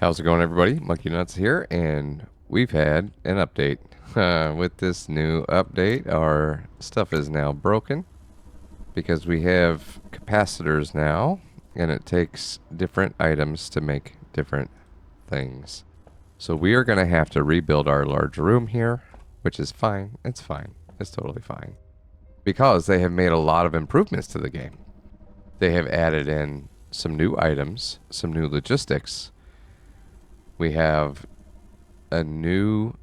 How's it going, everybody? Monkey Nuts here, and we've had an update. With this new update, our stuff is now broken because we have capacitors now, and it takes different items to make different things. So we are going to have to rebuild our large room here, which is fine. It's fine. It's totally fine. Because they have made a lot of improvements to the game. They have added in some new items, some new logistics. We have a new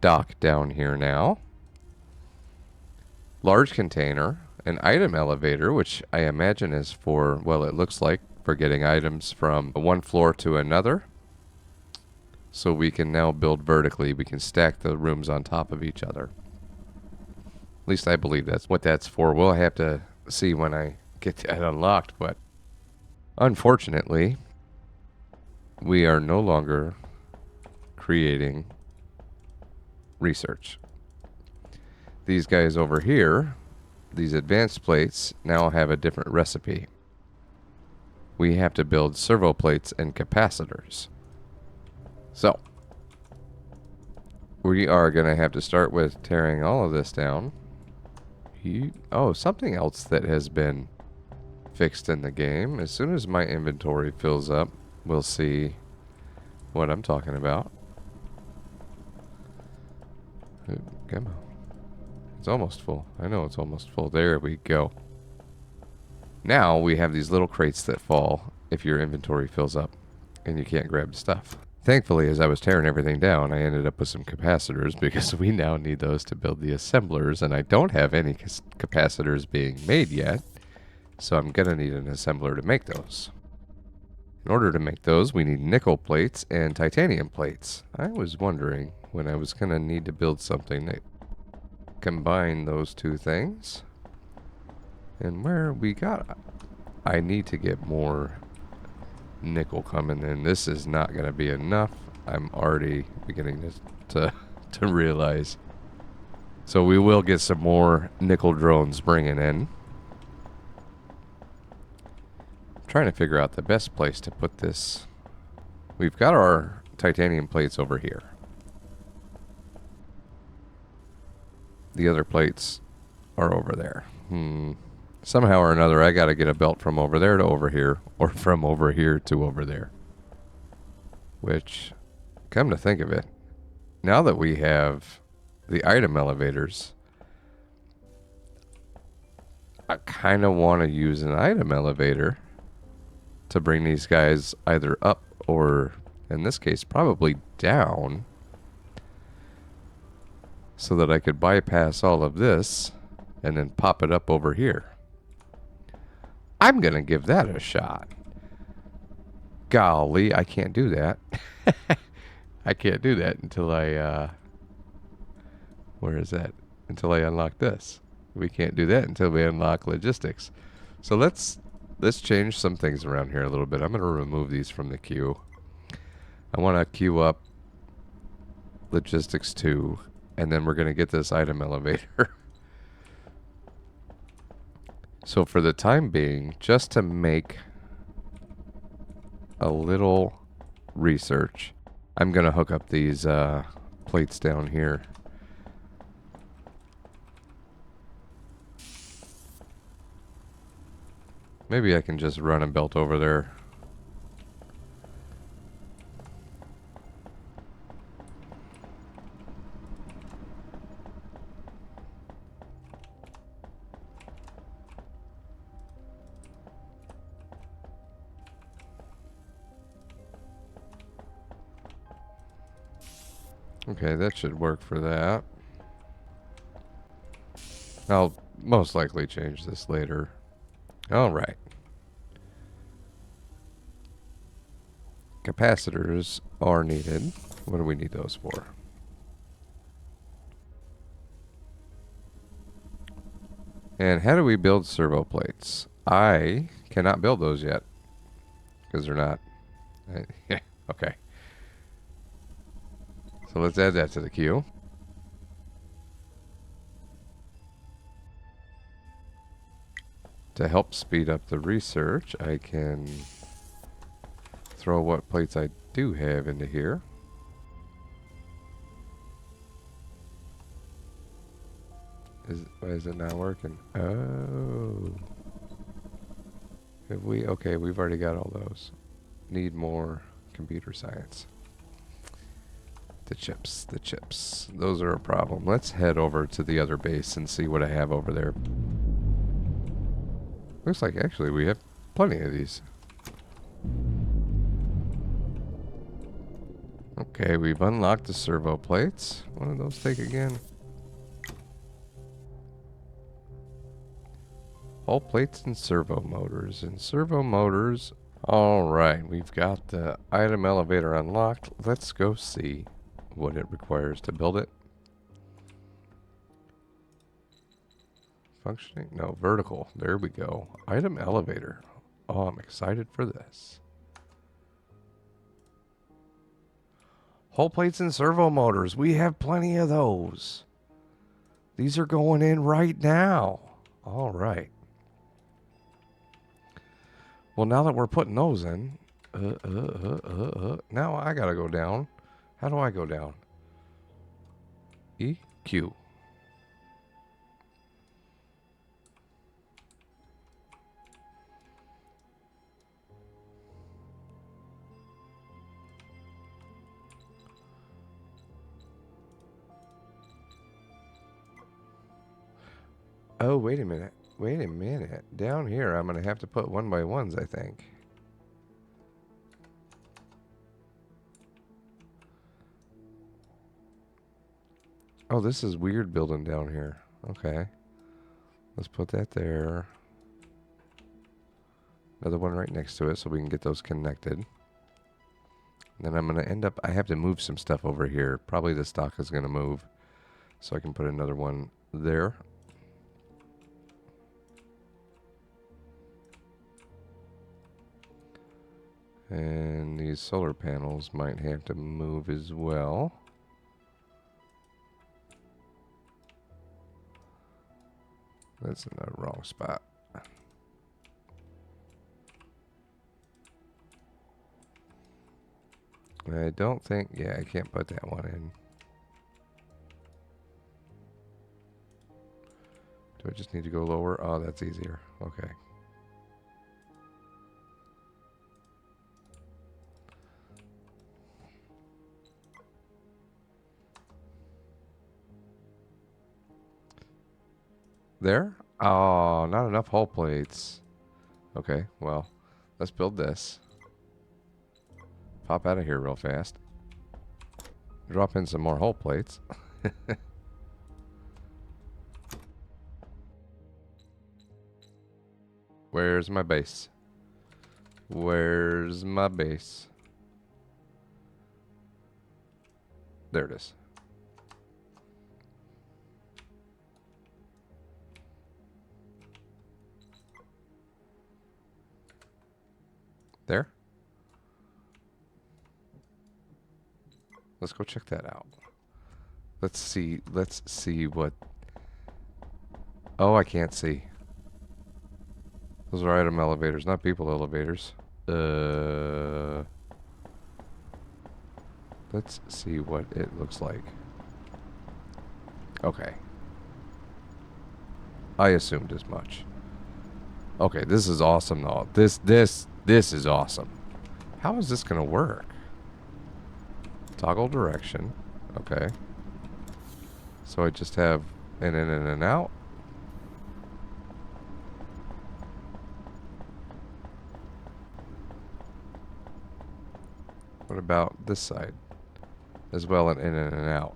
dock down here now. Large container, an item elevator, which I imagine is for, well, it looks like for getting items from one floor to another. So we can now build vertically. We can stack the rooms on top of each other. At least I believe that's what that's for. We'll have to see when I get that unlocked, but unfortunately, we are no longer creating research. These guys over here, these advanced plates, now have a different recipe. We have to build servo plates and capacitors. So, we are going to have to start with tearing all of this down. Oh, something else that has been fixed in the game. As soon as my inventory fills up, we'll see what I'm talking about. Come on. It's almost full. I know it's almost full. There we go. Now we have these little crates that fall if your inventory fills up and you can't grab stuff. Thankfully, as I was tearing everything down, I ended up with some capacitors because we now need those to build the assemblers, and I don't have any capacitors being made yet, so I'm going to need an assembler to make those. In order to make those, we need nickel plates and titanium plates. I was wondering when I was going to need to build something that combine those two things. And where we got, I need to get more nickel coming in. This is not going to be enough. I'm already beginning to realize. So we will get some more nickel drones bringing in. I'm trying to figure out the best place to put this. We've got our titanium plates over here. The other plates are over there. Somehow or another, I got to get a belt from over there to over here, or from over here to over there. Which, come to think of it, now that we have the item elevators, I kind of want to use an item elevator to bring these guys either up or, in this case, probably down, so that I could bypass all of this and then pop it up over here. I'm going to give that a shot. Golly, I can't do that. I can't do that until I, where is that? Until I unlock this. We can't do that until we unlock logistics. So let's change some things around here a little bit. I'm going to remove these from the queue. I want to queue up logistics 2, and then we're going to get this item elevator. So for the time being, just to make a little research, I'm going to hook up these plates down here. Maybe I can just run a belt over there. Okay, that should work for that. I'll most likely change this later. Alright. Capacitors are needed. What do we need those for? And how do we build servo plates? I cannot build those yet. Because they're not. Yeah, okay. So let's add that to the queue. To help speed up the research, I can throw what plates I do have into here. Why is it not working? Oh. Have we? Okay, we've already got all those. Need more computer science. The chips, the chips. Those are a problem. Let's head over to the other base and see what I have over there. Looks like actually we have plenty of these. Okay, we've unlocked the servo plates. What do those take again? All plates and servo motors. And servo motors. Alright, we've got the item elevator unlocked. Let's go see what it requires to build it. Functioning? No, vertical. There we go. Item elevator. Oh, I'm excited for this. Hull plates and servo motors. We have plenty of those. These are going in right now. All right. Well, now that we're putting those in, now I gotta go down. How do I go down? E, Q. Oh, wait a minute. Wait a minute. Down here, I'm going to have to put 1x1s, I think. Oh, this is weird building down here. Okay. Let's put that there. Another one right next to it so we can get those connected. And then I'm going to end up... I have to move some stuff over here. Probably the stock is going to move. So I can put another one there. And these solar panels might have to move as well. That's in the wrong spot. I don't think... Yeah, I can't put that one in. Do I just need to go lower? Oh, that's easier. Okay. There? Oh, not enough hull plates. Okay, well, let's build this. Pop out of here real fast. Drop in some more hull plates. Where's my base? Where's my base? There it is. There? Let's go check that out. Let's see what... Oh, I can't see. Those are item elevators, not people elevators. Let's see what it looks like. Okay. I assumed as much. Okay, this is awesome though. This is awesome. How is this gonna work? Toggle direction. Okay. So I just have an in and an out. What about this side? As well, an in and an out.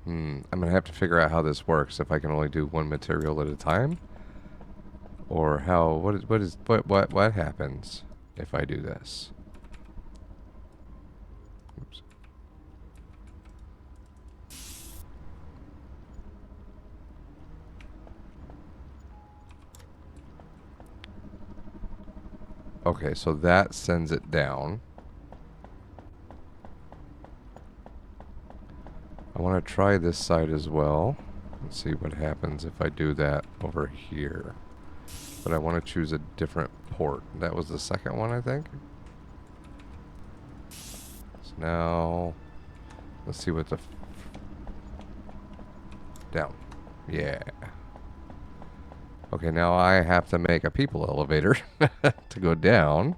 I'm gonna have to figure out how this works. If I can only do one material at a time, or how? What happens if I do this? Oops. Okay, so that sends it down. I want to try this side as well. Let's see what happens if I do that over here. But I want to choose a different port. That was the second one, I think. So now, let's see what the... down. Yeah. Okay, now I have to make a people elevator to go down,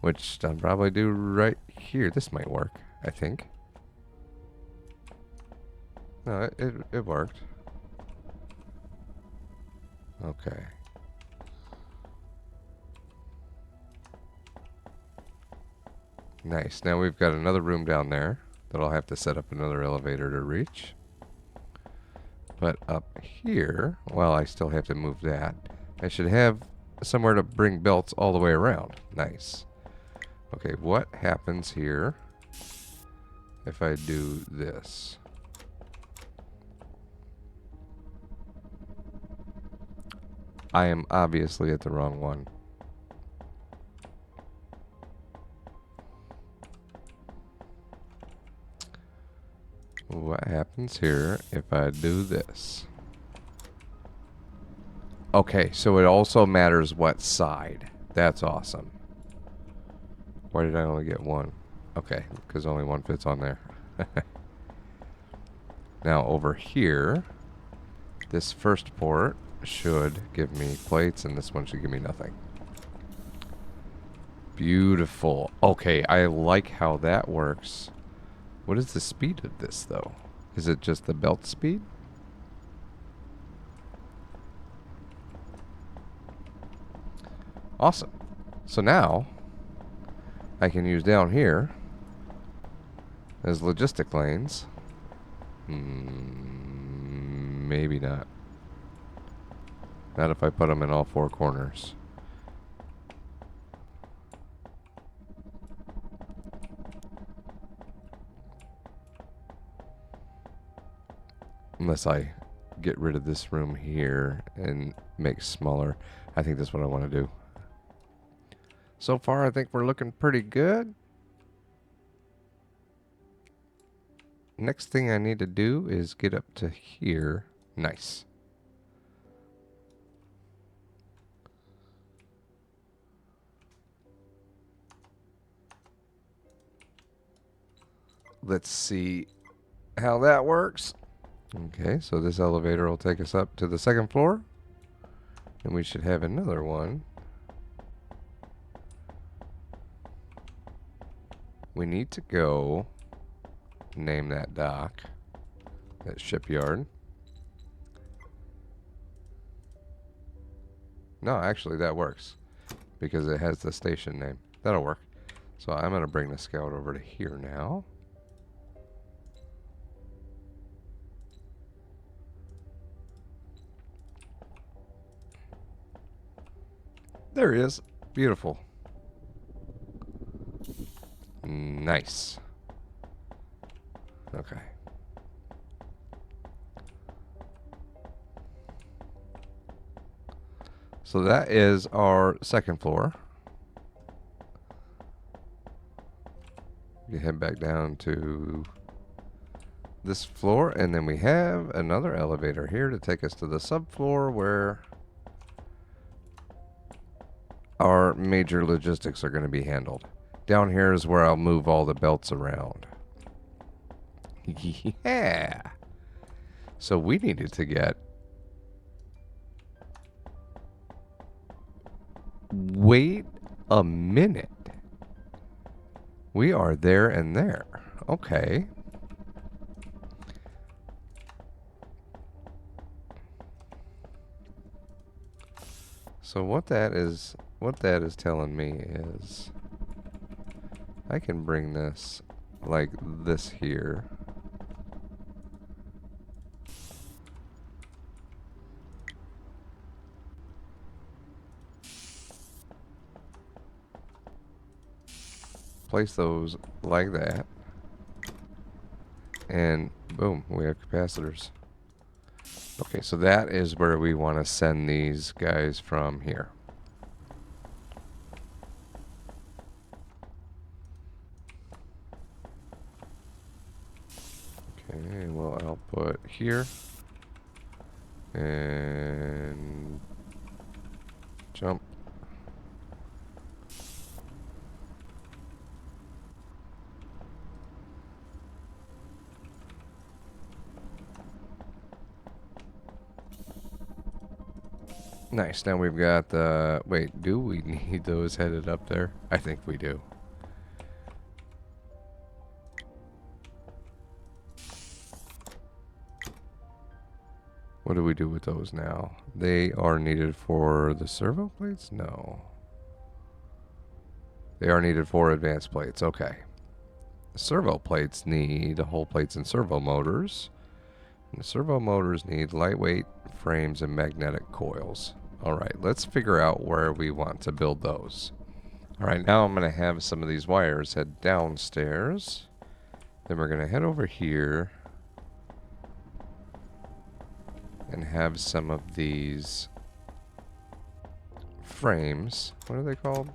which I'll probably do right here. This might work, I think. No, it worked. Okay. Nice. Now we've got another room down there that I'll have to set up another elevator to reach. But up here, well, I still have to move that. I should have somewhere to bring belts all the way around. Nice. Okay, what happens here if I do this? I am obviously at the wrong one. What happens here if I do this? Okay, so it also matters what side. That's awesome. Why did I only get one? Okay, because only one fits on there. Now over here, this first port should give me plates, and this one should give me nothing. Beautiful. Okay, I like how that works. What is the speed of this, though? Is it just the belt speed? Awesome. So now, I can use down here as logistic lanes. Maybe not. Not if I put them in all four corners. Unless I get rid of this room here and make smaller. I think that's what I want to do. So far, I think we're looking pretty good. Next thing I need to do is get up to here. Nice. Let's see how that works. Okay, so this elevator will take us up to the second floor. And we should have another one. We need to go name that dock, that shipyard. No, actually that works because it has the station name. That'll work. So I'm going to bring the scout over to here now. There he is. Beautiful. Nice. Okay. So that is our second floor. You head back down to this floor, and then we have another elevator here to take us to the subfloor where our major logistics are going to be handled. Down here is where I'll move all the belts around. Yeah. So we needed to get... Wait a minute. We are there and there. Okay. So what that is telling me is I can bring this like this here. Place those like that. And boom, we have capacitors. Okay, so that is where we want to send these guys from here. Okay, we'll output here. And jump. Nice. Now we've got the... Wait, do we need those headed up there? I think we do. What do we do with those now? They are needed for the servo plates? No. They are needed for advanced plates. Okay. The servo plates need whole plates and servo motors. And the servo motors need lightweight frames and magnetic coils. Alright, let's figure out where we want to build those. Alright, now I'm going to have some of these wires head downstairs. Then we're going to head over here and have some of these frames. What are they called?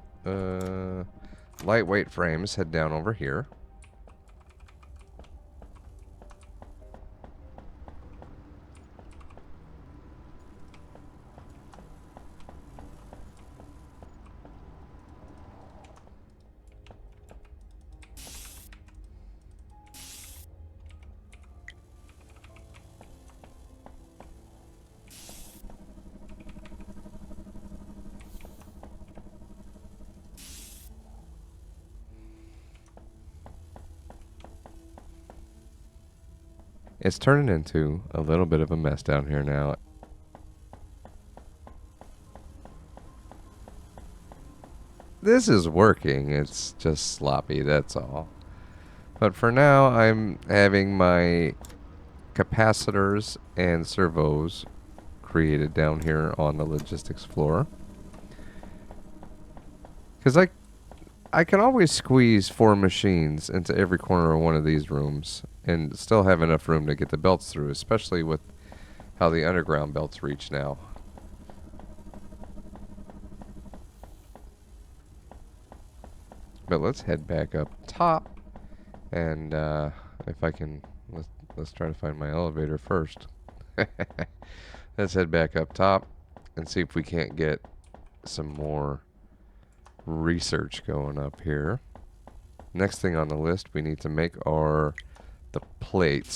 Lightweight frames head down over here. It's turning into a little bit of a mess down here now. This is working, it's just sloppy, that's all. But for now, I'm having my capacitors and servos created down here on the logistics floor. Because I can always squeeze 4 machines into every corner of one of these rooms and still have enough room to get the belts through, especially with how the underground belts reach now. But let's head back up top, and if I can, let's try to find my elevator first. Let's head back up top and see if we can't get some more research going up here. Next thing on the list, we need to make the plates,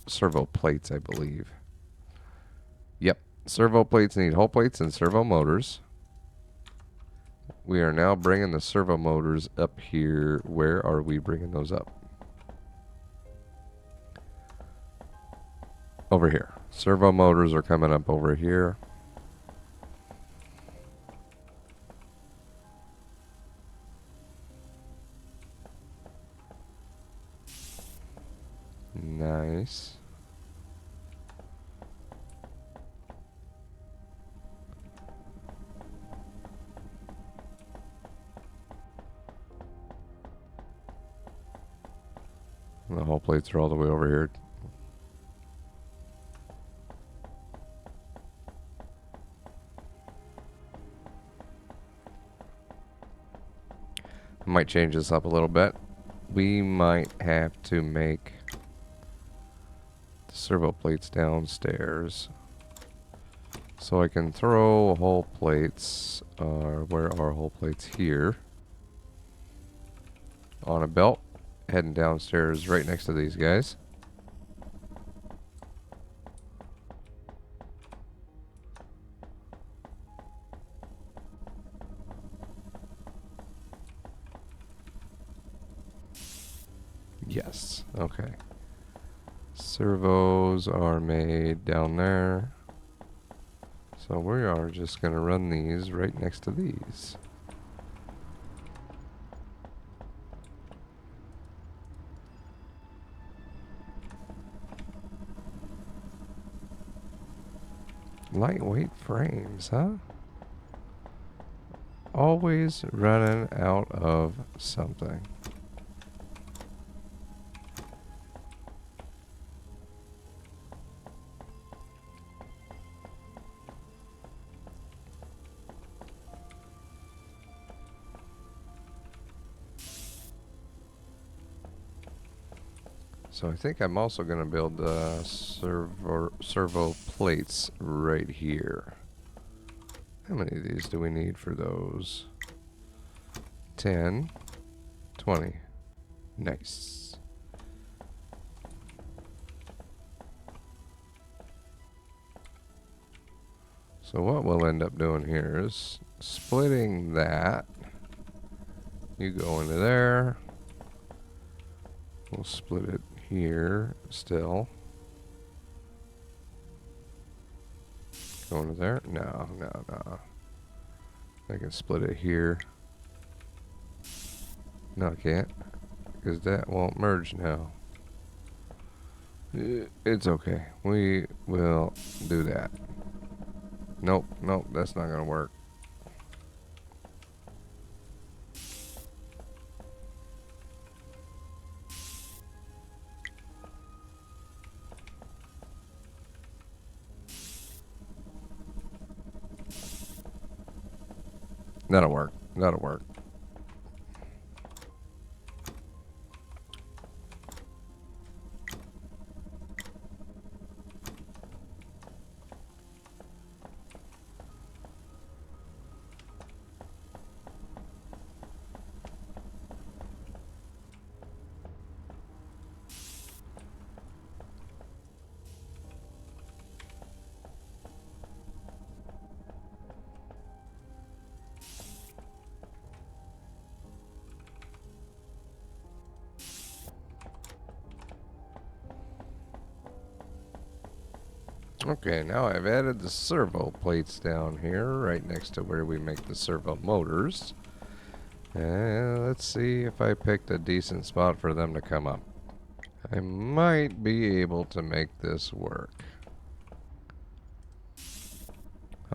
servo plates, I believe. Yep, servo plates need whole plates and servo motors. We are now bringing the servo motors up here. Where are we bringing those up? Over here. Servo motors are coming up over here. Nice. The whole plates are all the way over here. I might change this up a little bit. We might have to make the servo plates downstairs. So I can throw whole plates, where are whole plates? Here. On a belt, heading downstairs right next to these guys. Yes, okay. Servos are made down there. So we are just going to run these right next to these. Lightweight frames, huh? Always running out of something. So I think I'm also going to build servo plates right here. How many of these do we need for those? 10, 20. Nice. So what we'll end up doing here is splitting that. You go into there. We'll split it here still. Go into there? No. I can split it here. No, I can't. Because that won't merge now. It's okay. We will do that. Nope, that's not going to work. That'll work. That'll work. Okay, now I've added the servo plates down here, right next to where we make the servo motors. And let's see if I picked a decent spot for them to come up. I might be able to make this work.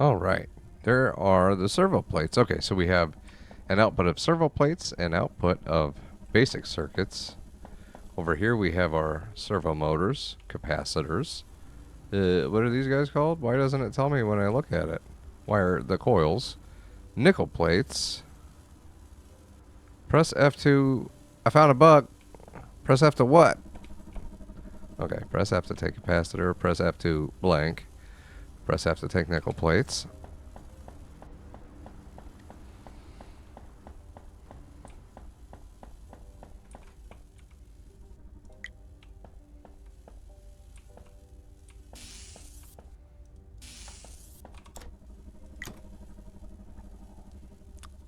Alright, there are the servo plates. Okay, so we have an output of servo plates and output of basic circuits. Over here we have our servo motors, capacitors. What are these guys called? Why doesn't it tell me when I look at it? Why are the coils? Nickel plates. Press F2. I found a bug. Press F to what? Okay, press F to take capacitor. Press F2 blank. Press F to take nickel plates.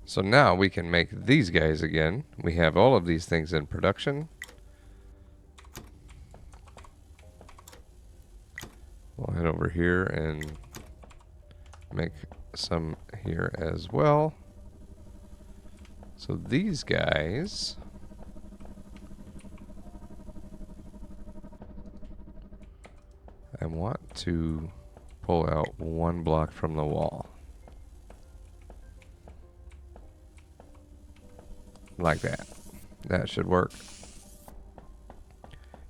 So now we can make these guys again. We have all of these things in production. We'll head over here and make some here as well. So these guys, I want to pull out one block from the wall. Like that. That should work.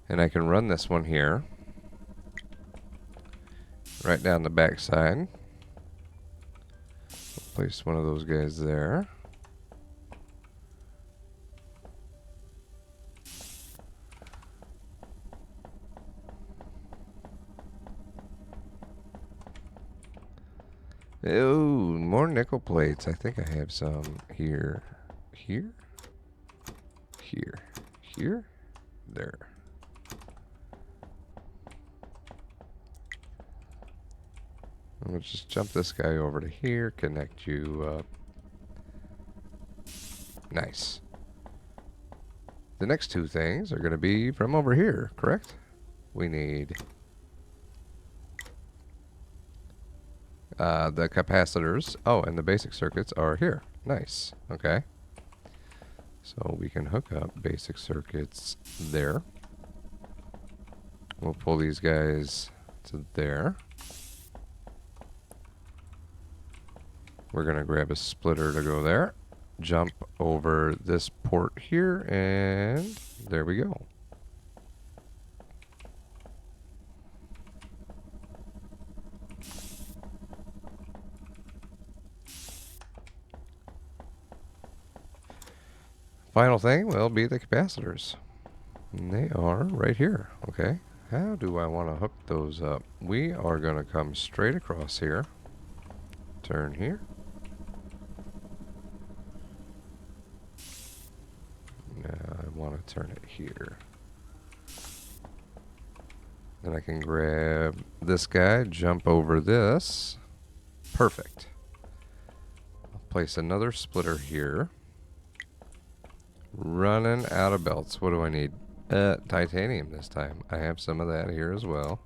And I can run this one here. Right down the back side. Place one of those guys there. Oh, more nickel plates. I think I have some here. Here? Here? There. We'll just jump this guy over to here, connect you up. Nice. The next two things are going to be from over here, correct? We need the capacitors. Oh, and the basic circuits are here. Nice. Okay. So we can hook up basic circuits there. We'll pull these guys to there. We're going to grab a splitter to go there. Jump over this port here, and there we go. Final thing will be the capacitors. And they are right here. Okay. How do I want to hook those up? We are going to come straight across here. Turn here. Now I want to turn it here. Then I can grab this guy, jump over this. Perfect. I'll place another splitter here. Running out of belts. What do I need? Titanium this time. I have some of that here as well.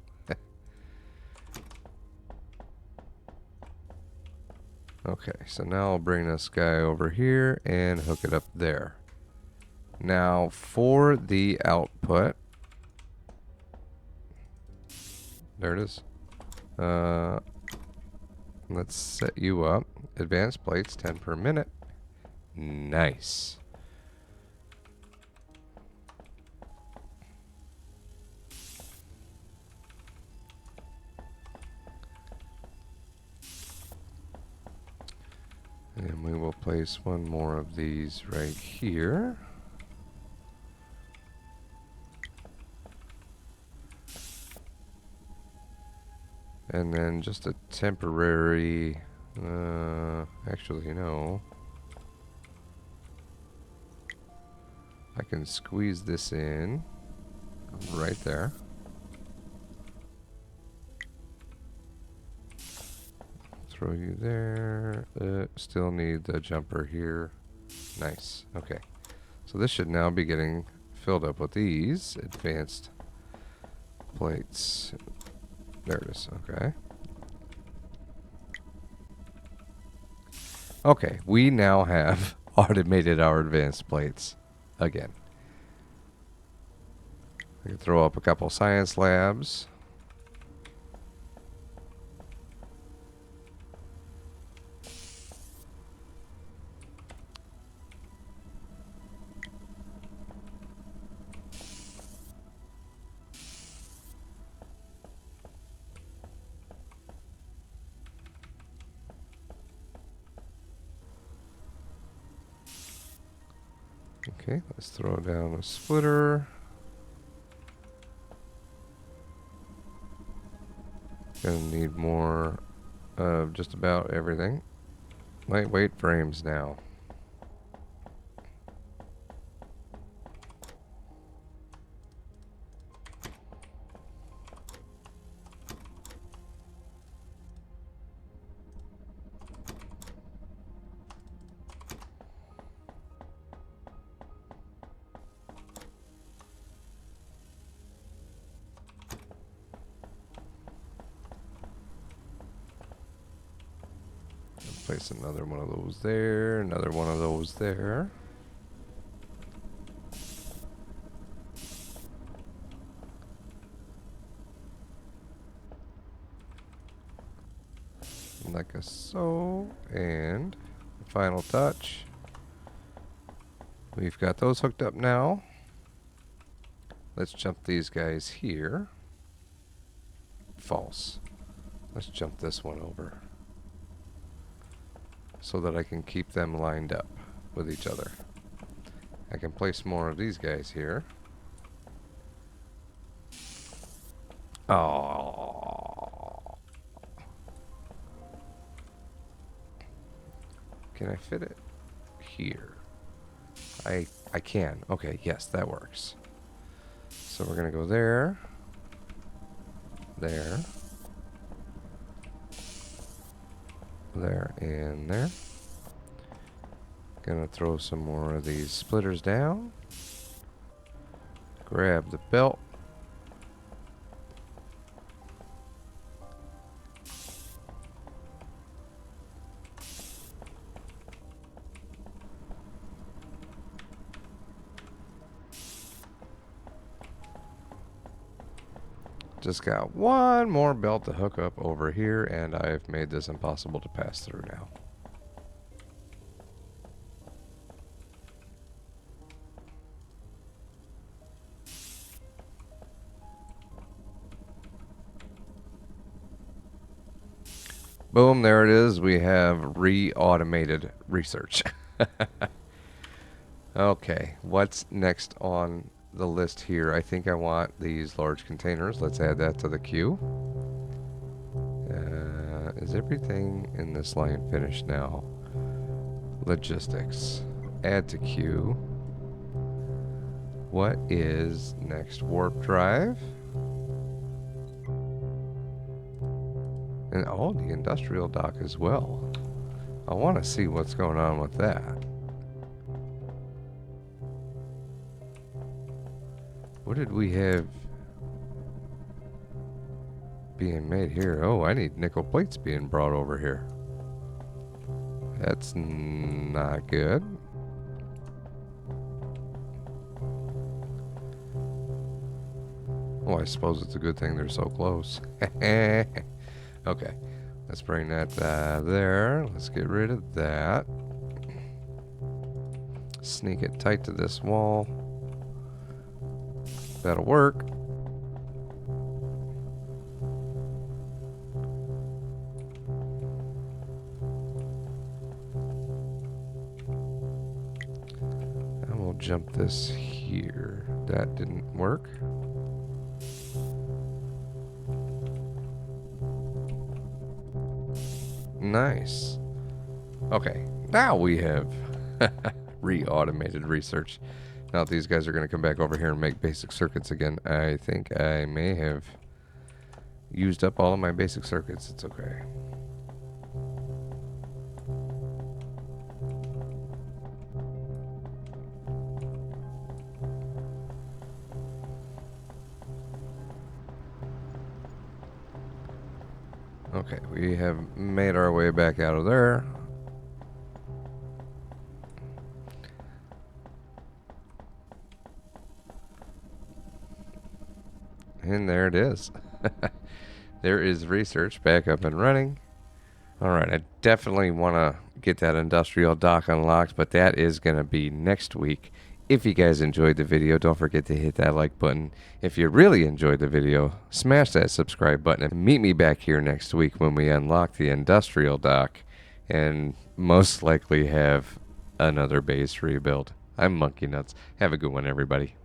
Okay, so now I'll bring this guy over here and hook it up there. Now for the output, there it is. Let's set you up. Advanced plates, 10 per minute. Nice. And we will place one more of these right here. And then just a temporary, actually no. I can squeeze this in right there. Throw you there. Still need the jumper here. Nice. Okay. So this should now be getting filled up with these advanced plates. There it is. Okay. Okay. We now have automated our advanced plates again. I can throw up a couple science labs. Okay, let's throw down a splitter. Gonna need more of just about everything. Lightweight frames now. Place another one of those there, another one of those there. Like a so, and the final touch. We've got those hooked up now. Let's jump these guys here. False. Let's jump this one over, so that I can keep them lined up with each other. I can place more of these guys here. Oh. Can I fit it here? I can. Okay, yes, that works. So we're gonna go there. There. There and there. Gonna throw some more of these splitters down. Grab the belt. Just got one more belt to hook up over here, and I've made this impossible to pass through now. Boom, there it is. We have re-automated research. Okay, what's next on the list here. I think I want these large containers. Let's add that to the queue. Is everything in this line finished now? Logistics. Add to queue. What is next? Warp drive. And oh, the industrial dock as well. I want to see what's going on with that. What did we have being made here? Oh, I need nickel plates being brought over here. That's not good. Oh, I suppose it's a good thing they're so close. Okay, let's bring that there. Let's get rid of that. Sneak it tight to this wall. That'll work. And we'll jump this here. That didn't work. Nice. Okay, now we have re-automated research. Now that these guys are going to come back over here and make basic circuits again, I think I may have used up all of my basic circuits. It's okay. Okay, we have made our way back out of there. And there it is. There is research back up and running. Alright, I definitely want to get that industrial dock unlocked, but that is going to be next week. If you guys enjoyed the video, don't forget to hit that like button. If you really enjoyed the video, smash that subscribe button and meet me back here next week when we unlock the industrial dock and most likely have another base rebuild. I'm Monkey Nuts. Have a good one, everybody.